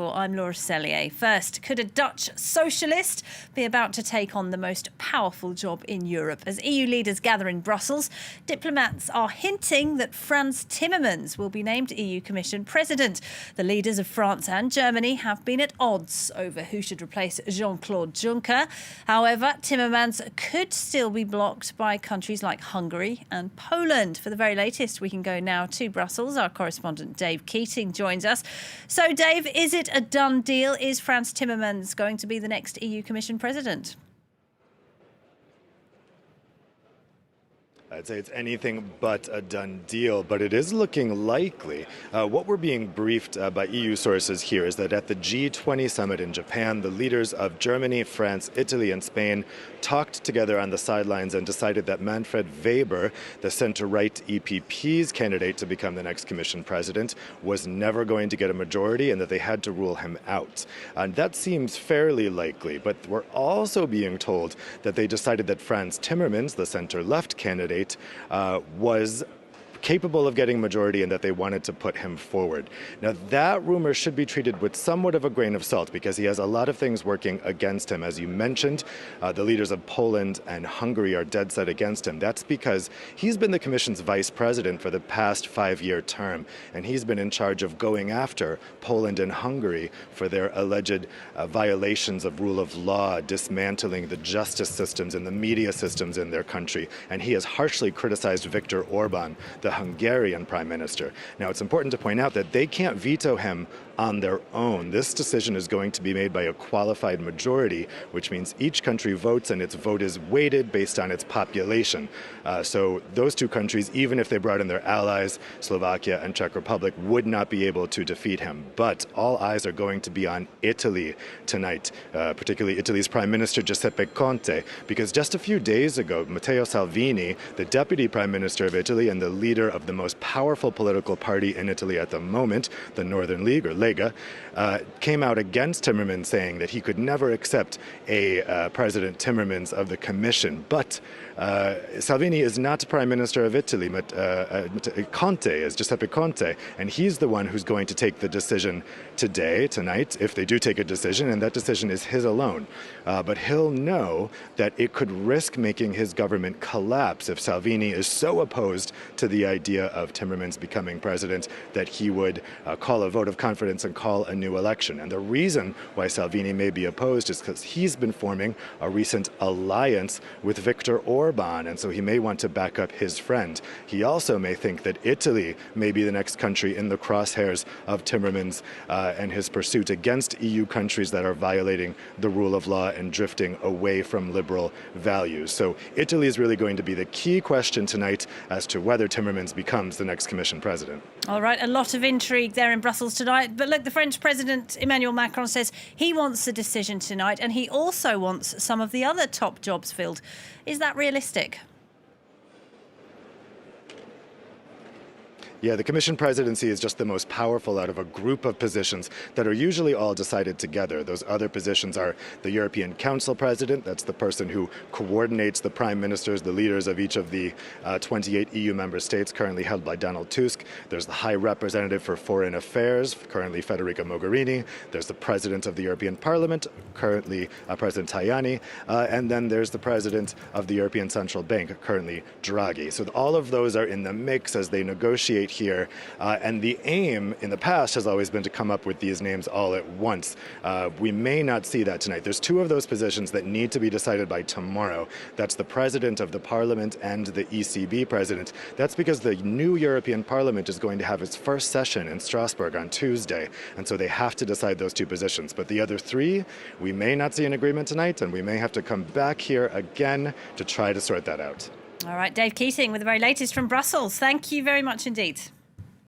I'm Laura Sellier. First, could a Dutch socialist be about to take on the most powerful job in Europe? As EU leaders gather in Brussels, diplomats are hinting that Frans Timmermans will be named EU Commission President. The leaders of France and Germany have been at odds over who should replace Jean-Claude Juncker. However, Timmermans could still be blocked by countries like Hungary and Poland. For the very latest, we can go now to Brussels. Our correspondent Dave Keating joins us. So, Dave, is it a done deal? Is Frans Timmermans going to be the next EU Commission President? I'd say it's anything but a done deal, but it is looking likely. What we're being briefed by EU sources here is that at the G20 summit in Japan, the leaders of Germany, France, Italy, and Spain talked together on the sidelines and decided that Manfred Weber, the center-right EPP's candidate to become the next Commission President, was never going to get a majority and that they had to rule him out. And that seems fairly likely, but we're also being told that they decided that Frans Timmermans, the center-left candidate, was capable of getting majority and that they wanted to put him forward. Now, that rumor should be treated with somewhat of a grain of salt because he has a lot of things working against him. As you mentioned, the leaders of Poland and Hungary are dead set against him. That's because he's been the Commission's vice president for the past 5-year term, and he's been in charge of going after Poland and Hungary for their alleged violations of rule of law, dismantling the justice systems and the media systems in their country. And he has harshly criticized Viktor Orban, the Hungarian prime minister. Now, it's important to point out that they can't veto him on their own. This decision is going to be made by a qualified majority, which means each country votes and its vote is weighted based on its population. So those two countries, even if they brought in their allies, Slovakia and Czech Republic, would not be able to defeat him. But all eyes are going to be on Italy tonight, particularly Italy's Prime Minister Giuseppe Conte, because just a few days ago, Matteo Salvini, the Deputy Prime Minister of Italy and the leader of the most powerful political party in Italy at the moment, the Northern League, or Lega, came out against Timmermans, saying that he could never accept a President Timmermans of the Commission. But Salvini is not Prime Minister of Italy, but Conte is Giuseppe Conte, and he's the one who's going to take the decision tonight, if they do take a decision, and that decision is his alone. But he'll know that it could risk making his government collapse if Salvini is so opposed to the idea of Timmermans becoming president that he would call a vote of confidence and call a new election. And the reason why Salvini may be opposed is because he's been forming a recent alliance with Viktor Orban, and so he may want to back up his friend. He also may think that Italy may be the next country in the crosshairs of Timmermans and his pursuit against EU countries that are violating the rule of law and drifting away from liberal values. So Italy is really going to be the key question tonight as to whether Timmermans becomes the next Commission President. All right, a lot of intrigue there in Brussels tonight. But look, the French President Emmanuel Macron says he wants a decision tonight and he also wants some of the other top jobs filled. Is that realistic? Yeah, the Commission presidency is just the most powerful out of a group of positions that are usually all decided together. Those other positions are the European Council president, that's the person who coordinates the prime ministers, the leaders of each of the 28 EU member states, currently held by Donald Tusk. There's the High Representative for Foreign Affairs, currently Federica Mogherini. There's the President of the European Parliament, currently President Tajani. And then there's the President of the European Central Bank, currently Draghi. So all of those are in the mix as they negotiate here, and the aim in the past has always been to come up with these names all at once. We may not see that tonight. There's two of those positions that need to be decided by tomorrow. That's the President of the Parliament and the ECB President. That's because the new European Parliament is going to have its first session in Strasbourg on Tuesday, and so they have to decide those two positions. But the other three, we may not see an agreement tonight, and we may have to come back here again to try to sort that out. All right, Dave Keating with the very latest from Brussels. Thank you very much indeed.